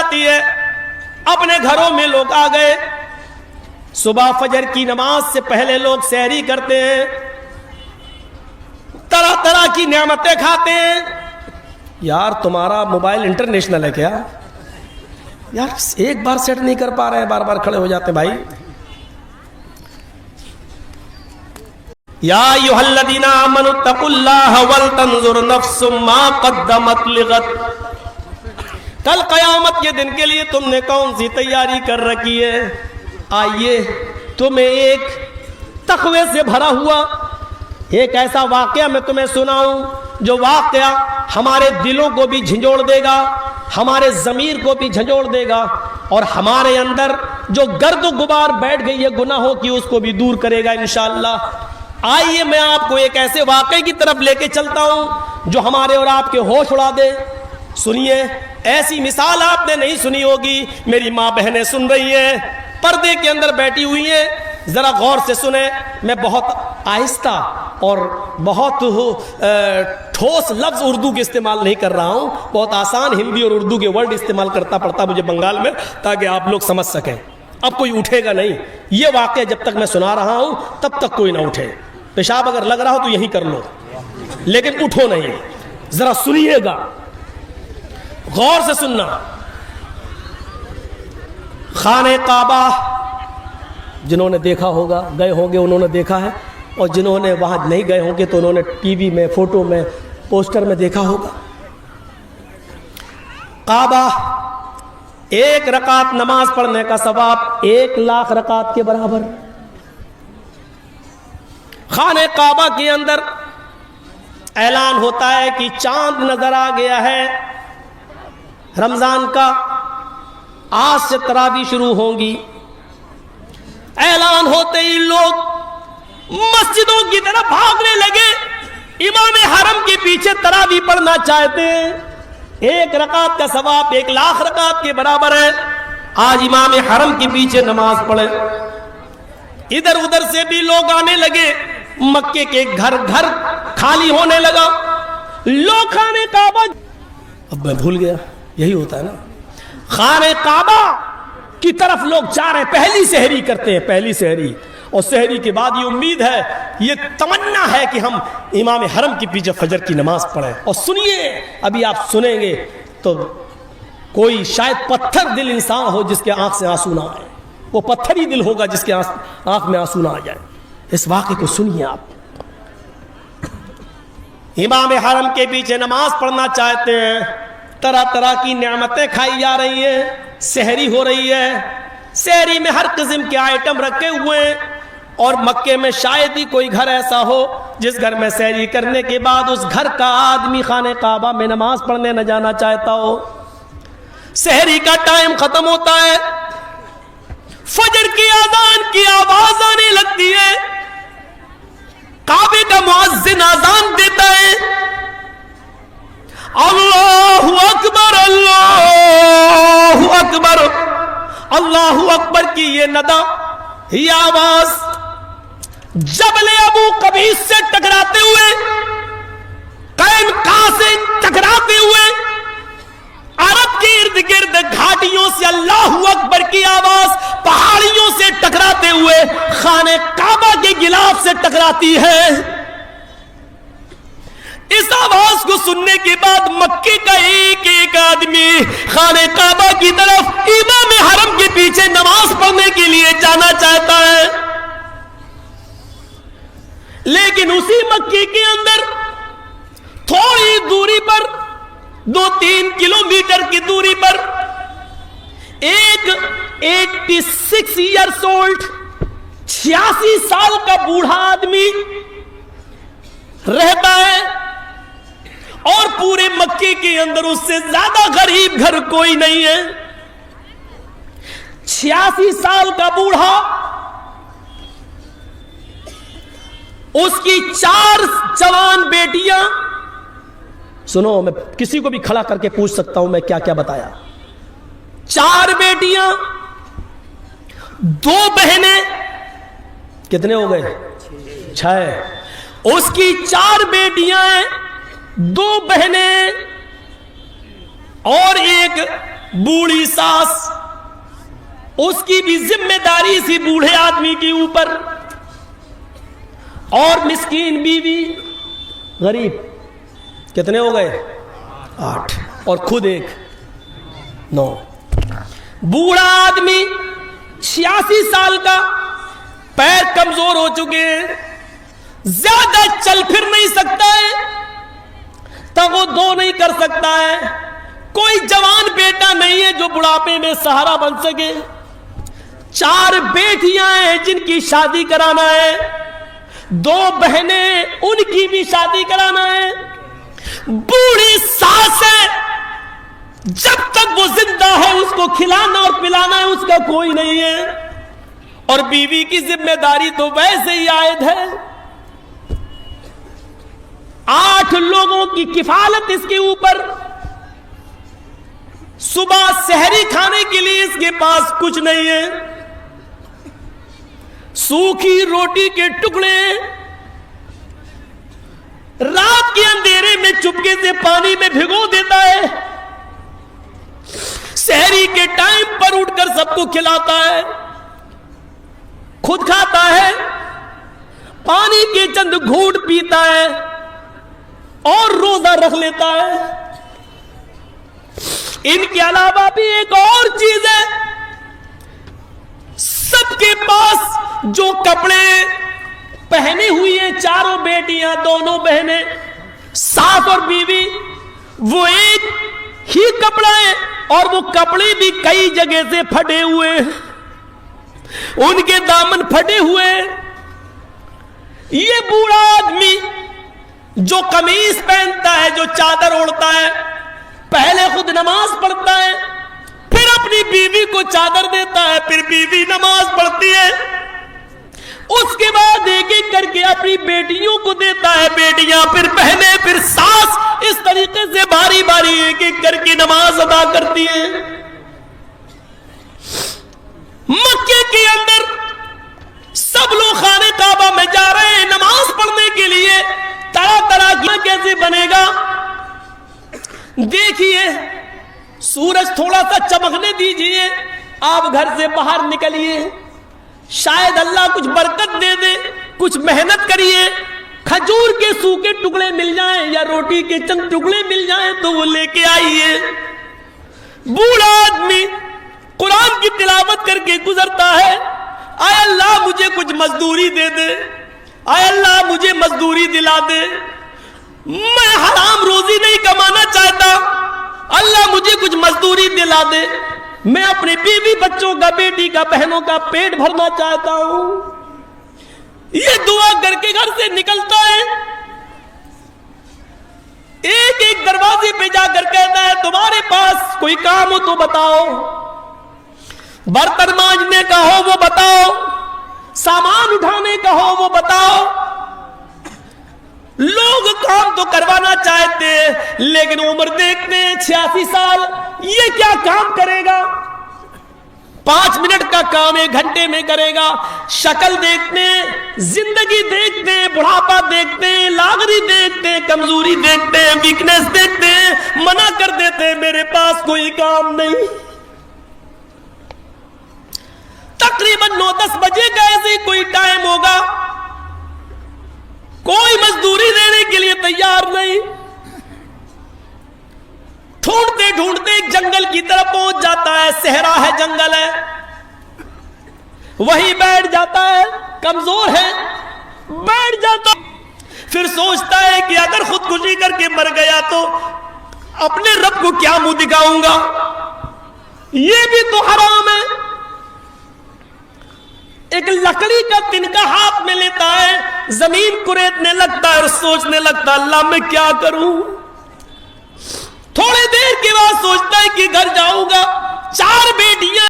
جاتی ہے, اپنے گھروں میں لوگ آ گئے, صبح فجر کی نماز سے پہلے لوگ سحری کرتے ہیں, طرح طرح کی نعمتیں کھاتے ہیں. یار تمہارا موبائل انٹرنیشنل ہے کیا یار؟ ایک بار سیٹ نہیں کر پا رہے ہیں, بار بار کھڑے ہو جاتے ہیں بھائی. یا ایھا الذین آمنوا اتقوا اللہ ولتنظر نفس ما قدمت لغد. کل قیامت کے دن کے لیے تم نے کون سی تیاری کر رکھی ہے؟ آئیے تمہیں ایک تقوی سے بھرا ہوا ایک ایسا واقعہ میں تمہیں سناؤں جو واقعہ ہمارے دلوں کو بھی جھنجھوڑ دے گا, ہمارے ضمیر کو بھی جھنجھوڑ دے گا, اور ہمارے اندر جو گرد و غبار بیٹھ گئی ہے گناہوں کی اس کو بھی دور کرے گا انشاءاللہ. آئیے میں آپ کو ایک ایسے واقعے کی طرف لے کے چلتا ہوں جو ہمارے اور آپ کے ہوش اڑا دے. سنیے, ایسی مثال آپ نے نہیں سنی ہوگی. میری ماں بہنیں سن رہی ہیں, پردے کے اندر بیٹھی ہوئی ہیں, ذرا غور سے سنیں. میں بہت آہستہ اور بہت ٹھوس لفظ اردو کے استعمال نہیں کر رہا ہوں, بہت آسان ہندی اور اردو کے ورڈ استعمال کرتا پڑتا مجھے بنگال میں, تاکہ آپ لوگ سمجھ سکیں. اب کوئی اٹھے گا نہیں, یہ واقعہ جب تک میں سنا رہا ہوں تب تک کوئی نہ اٹھے. پیشاب اگر لگ رہا ہو تو یہی کر لو, لیکن اٹھو نہیں. ذرا سنیے گا, غور سے سننا. خانہ کعبہ جنہوں نے دیکھا ہوگا, گئے ہوں گے, انہوں نے دیکھا ہے, اور جنہوں نے وہاں نہیں گئے ہوں گے تو انہوں نے ٹی وی میں, فوٹو میں, پوسٹر میں دیکھا ہوگا. کعبہ, ایک رکعت نماز پڑھنے کا ثواب 1,00,000 رکعت کے برابر. خانہ کعبہ کے اندر اعلان ہوتا ہے کہ چاند نظر آ گیا ہے, رمضان کا, آج سے تراویح شروع ہوں گی. اعلان ہوتے ہی لوگ مسجدوں کی طرف بھاگنے لگے, امام حرم کے پیچھے تراویح پڑھنا چاہتے ہیں. 1 رکعت کا ثواب 1,00,000 رکعت کے برابر ہے. آج امام حرم کے پیچھے نماز پڑھے. ادھر ادھر سے بھی لوگ آنے لگے, مکے کے گھر گھر خالی ہونے لگا. لوگ خانہ کعبہ, اب میں بھول گیا, یہی ہوتا ہے نا, خانہ کعبہ کی طرف لوگ جا رہے ہیں. پہلی سحری کرتے ہیں, پہلی سحری, اور سحری کے بعد یہ امید ہے, یہ تمنا ہے کہ ہم امام حرم کے پیچھے فجر کی نماز پڑھیں. اور سنیے, ابھی آپ سنیں گے تو کوئی شاید پتھر دل انسان ہو جس کے آنکھ سے آنسو نہ آئے, وہ پتھر ہی دل ہوگا جس کے آنکھ میں آنسو نہ آ جائے. اس واقعے کو سنیے آپ. امام حرم کے پیچھے نماز پڑھنا چاہتے ہیں, طرح طرح کی نعمتیں کھائی جا رہی ہیں, سحری ہو رہی ہے, سحری میں ہر قسم کے آئٹم رکھے ہوئے ہیں. اور مکے میں شاید ہی کوئی گھر ایسا ہو جس گھر میں سحری کرنے کے بعد اس گھر کا آدمی خانہ کعبہ میں نماز پڑھنے نہ جانا چاہتا ہو. سحری کا ٹائم ختم ہوتا ہے, فجر کی اذان کی آواز آنے لگتی ہے, کعبے کا مؤذن اذان دیتا ہے, اللہ اکبر اللہ اکبر, اللہ اکبر کی یہ ندا, یہ آواز جبل ابو قبیس سے ٹکراتے ہوئے, قینقاع سے ٹکراتے ہوئے, عرب کے ارد گرد گھاٹیوں سے اللہ اکبر کی آواز پہاڑیوں سے ٹکراتے ہوئے خانہ کعبہ کے غلاف سے ٹکراتی ہے. اس آواز کو سننے کے بعد مکے کا ایک ایک آدمی خانہ کعبہ کی طرف امام حرم کے پیچھے نماز پڑھنے کے لیے جانا چاہتا ہے. لیکن اسی مکے کے اندر تھوڑی دوری پر, 2-3 کلومیٹر کی دوری پر, ایک 86 ایئرس اولڈ 86 سال کا بوڑھا آدمی رہتا ہے, اور پورے مکے کے اندر اس سے زیادہ غریب گھر کوئی نہیں ہے. 86 سال کا بوڑھا, اس کی 4 جوان بیٹیاں. سنو, میں کسی کو بھی کھڑا کر کے پوچھ سکتا ہوں میں کیا کیا بتایا. 4 بیٹیاں, 2 بہنیں, کتنے ہو گئے؟ 6. اس کی 4 بیٹیاں ہیں, 2 بہنیں اور ایک بوڑھی ساس، اس کی بھی ذمہ داری اسی بوڑھے آدمی کے اوپر، اور مسکین بیوی، غریب، کتنے ہو گئے؟ 8، اور خود ایک 9۔ بوڑھا آدمی 86 سال کا، پیر کمزور ہو چکے ہیں، زیادہ چل پھر نہیں سکتا ہے، تگو دو نہیں کر سکتا ہے، کوئی جوان بیٹا نہیں ہے جو بڑھاپے میں سہارا بن سکے، 4 بیٹیاں ہیں جن کی شادی کرانا ہے، 2 بہنیں ان کی بھی شادی کرانا ہے، بوڑھی ساس ہے، جب تک وہ زندہ ہے اس کو کھلانا اور پلانا ہے اس کا کوئی نہیں ہے، اور بیوی کی ذمہ داری تو ویسے ہی عائد ہے۔ 8 لوگوں کی کفالت اس کے اوپر، صبح سحری کھانے کے لیے اس کے پاس کچھ نہیں ہے، سوکھی روٹی کے ٹکڑے رات کے اندھیرے میں چپکے سے پانی میں بھگو دیتا ہے، سحری کے ٹائم پر اٹھ کر سب کو کھلاتا ہے، خود کھاتا ہے، پانی کے چند گھونٹ پیتا ہے اور روزہ رکھ لیتا ہے۔ ان کے علاوہ بھی ایک اور چیز ہے، سب کے پاس جو کپڑے پہنے ہوئی ہیں، 4 بیٹیاں، 2 بہنیں، ساس اور بیوی، وہ ایک ہی کپڑا ہے، اور وہ کپڑے بھی کئی جگہ سے پھٹے ہوئے، ان کے دامن پھٹے ہوئے۔ یہ بوڑھا آدمی جو قمیص پہنتا ہے، جو چادر اوڑھتا ہے، پہلے خود نماز پڑھتا ہے، پھر اپنی بیوی کو چادر دیتا ہے، پھر بیوی نماز پڑھتی ہے، اس کے بعد ایک ایک کر کے اپنی بیٹیوں کو دیتا ہے، بیٹیاں پھر بہنیں پھر ساس، اس طریقے سے باری باری ایک ایک کر کے نماز ادا کرتی ہے۔ مکے کے اندر سب لوگ خانہ کعبہ میں جا رہے ہیں نماز پڑھنے کے لیے، طرح طرح کی کیسے بنے گا؟ دیکھیے سورج تھوڑا سا چمکنے دیجئے، آپ گھر سے باہر نکلیے، شاید اللہ کچھ برکت دے دے، کچھ محنت کریے، کھجور کے سوکھے ٹکڑے مل جائیں یا روٹی کے چند ٹکڑے مل جائیں تو وہ لے کے آئیے۔ بوڑھا آدمی قرآن کی تلاوت کر کے گزرتا ہے، اے اللہ مجھے کچھ مزدوری دے دے، اے اللہ مجھے مزدوری دلا دے، میں حرام روزی نہیں کمانا چاہتا، اللہ مجھے کچھ مزدوری دلا دے، میں اپنے بیوی بچوں کا، بیٹی کا، بہنوں کا پیٹ بھرنا چاہتا ہوں۔ یہ دعا کر کے گھر سے نکلتا ہے، ایک ایک دروازے پہ جا کر کہتا ہے تمہارے پاس کوئی کام ہو تو بتاؤ، برتن مانجنے کا ہو وہ بتاؤ، سامان اٹھانے کا ہو وہ بتاؤ۔ لوگ کام تو کروانا چاہتے ہیں لیکن عمر دیکھتے ہیں 86 سال، یہ کیا کام کرے گا؟ 5 منٹ کا کام 1 گھنٹے میں کرے گا۔ شکل دیکھتے ہیں، زندگی دیکھتے ہیں، بڑھاپا دیکھتے ہیں، لاغری دیکھتے ہیں، کمزوری دیکھتے ہیں، ویکنیس دیکھتے ہیں، منع کر دیتے ہیں میرے پاس کوئی کام نہیں۔ تقریباً 9-10 بجے کا ایسے کوئی ٹائم ہوگا، کوئی مزدوری دینے کے لیے تیار نہیں، ڈھونڈتے ڈھونڈتے ایک جنگل کی طرف پہنچ جاتا ہے، صحرا ہے، جنگل ہے، وہیں بیٹھ جاتا ہے، کمزور ہے، بیٹھ جاتا، پھر سوچتا ہے کہ اگر خودکشی کر کے مر گیا تو اپنے رب کو کیا منہ دکھاؤں گا، یہ بھی تو حرام ہے۔ ایک لکڑی کا تنکا ہاتھ میں لیتا ہے، زمین کریدنے لگتا ہے اور سوچنے لگتا ہے اللہ میں کیا کروں۔ تھوڑی دیر کے بعد سوچتا ہے کہ گھر جاؤں گا، 4 بیٹیاں